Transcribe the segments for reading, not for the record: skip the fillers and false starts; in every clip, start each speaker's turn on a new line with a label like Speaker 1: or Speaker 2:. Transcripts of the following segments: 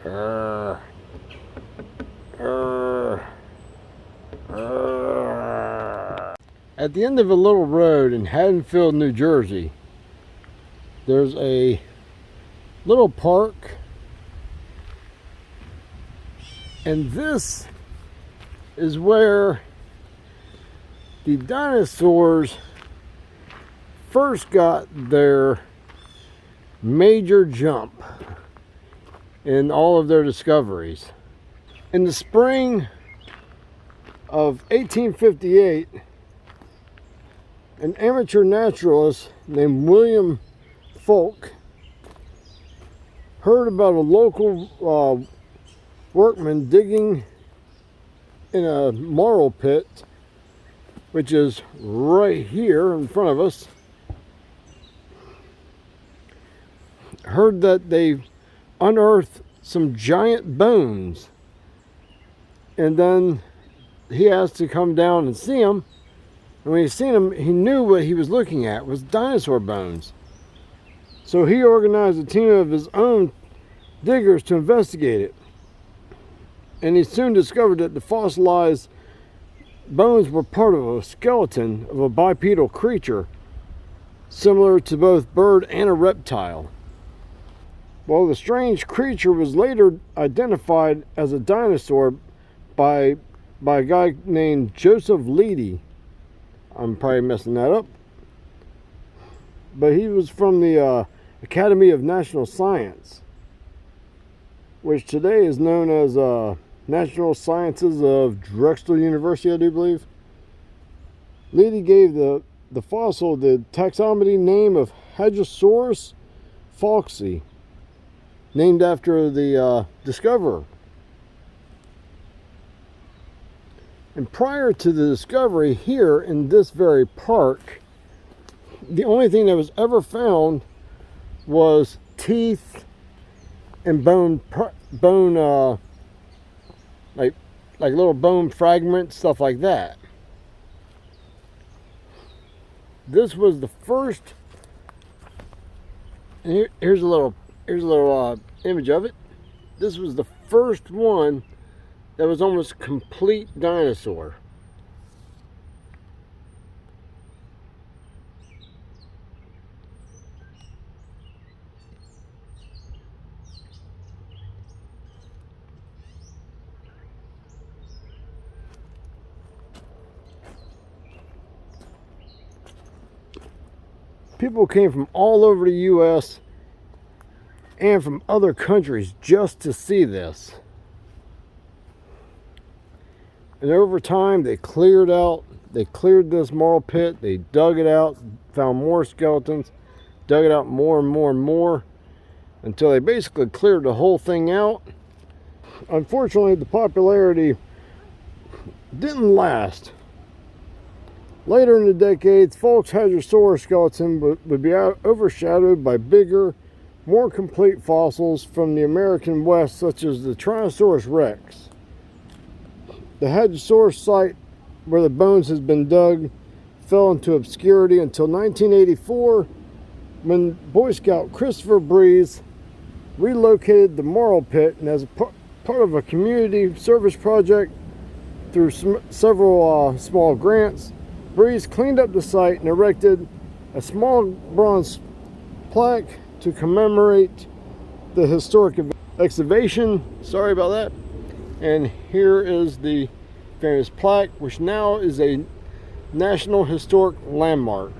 Speaker 1: At the end of a little road in Haddonfield, New Jersey, there's a little park, and this is where the dinosaurs first got their major jump in all of their discoveries. In the spring of 1858, an amateur naturalist named William Foulke heard about a local workman digging in a marl pit, which is right here in front of us. Heard that they unearthed some giant bones, and then he asked to come down and see them. And when he seen them, he knew what he was looking at was dinosaur bones. So he organized a team of his own diggers to investigate it. And he soon discovered that the fossilized bones were part of a skeleton of a bipedal creature, similar to both bird and a reptile. Well, the strange creature was later identified as a dinosaur by a guy named Joseph Leidy. I'm probably messing that up. But he was from the Academy of National Science, which today is known as Natural Sciences of Drexel University, I do believe. Leidy gave the fossil the taxonomic name of Hadrosaurus Foulki, named after the discoverer. And prior to the discovery here in this very park, the only thing that was ever found was teeth and bone like little bone fragments, stuff like that. This was the first. And here's a little image of it. This was the first one that was almost complete dinosaur. People came from all over the U.S. and from other countries just to see this. And over time, they cleared this marl pit, they dug it out, found more skeletons, dug it out more and more and more, until they basically cleared the whole thing out. Unfortunately, the popularity didn't last. Later in the decades, Foulke's Hadrosaurus skeleton would be overshadowed by bigger, more complete fossils from the American West, such as the Tyrannosaurus Rex. The Hadrosaurus site where the bones has been dug fell into obscurity until 1984, when Boy Scout Christopher Breeze relocated the marl pit, and as a part of a community service project through several small grants, Breeze cleaned up the site and erected a small bronze plaque to commemorate the historic excavation. Sorry about that. And here is the famous plaque, which now is a National Historic Landmark.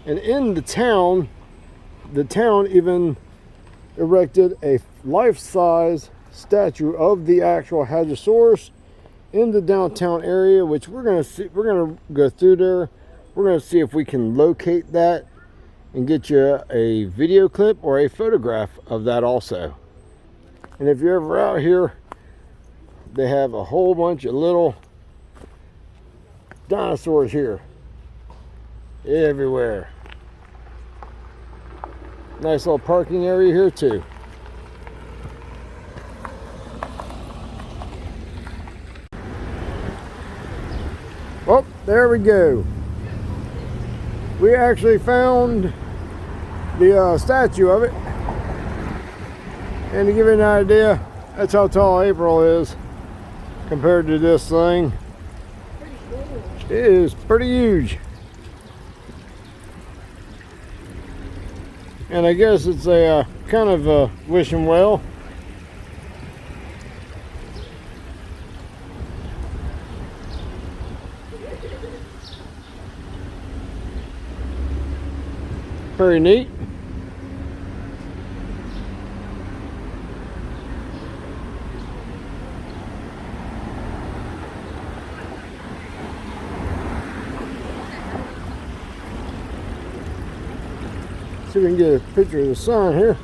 Speaker 1: And in the town even erected a life-size statue of the actual Hadrosaurus in the downtown area, which we're going to see. We're going to go through there. We're going to see if we can locate that and get you a video clip or a photograph of that also. And if you're ever out here, they have a whole bunch of little dinosaurs here everywhere. Nice little parking area here too. Oh, there we go. We actually found the statue of it. And to give you an idea, that's how tall April is compared to this thing. It is pretty huge. And I guess it's a kind of a wishing well. Very neat. See if we can get a picture of the sun here.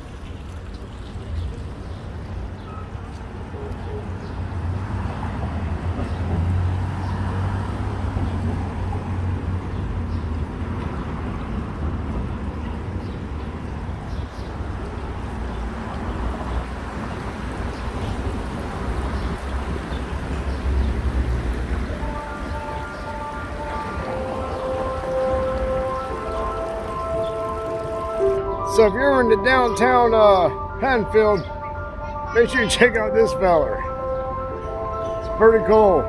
Speaker 1: So if you're in the downtown Haddonfield, make sure you check out this feller. It's pretty cool.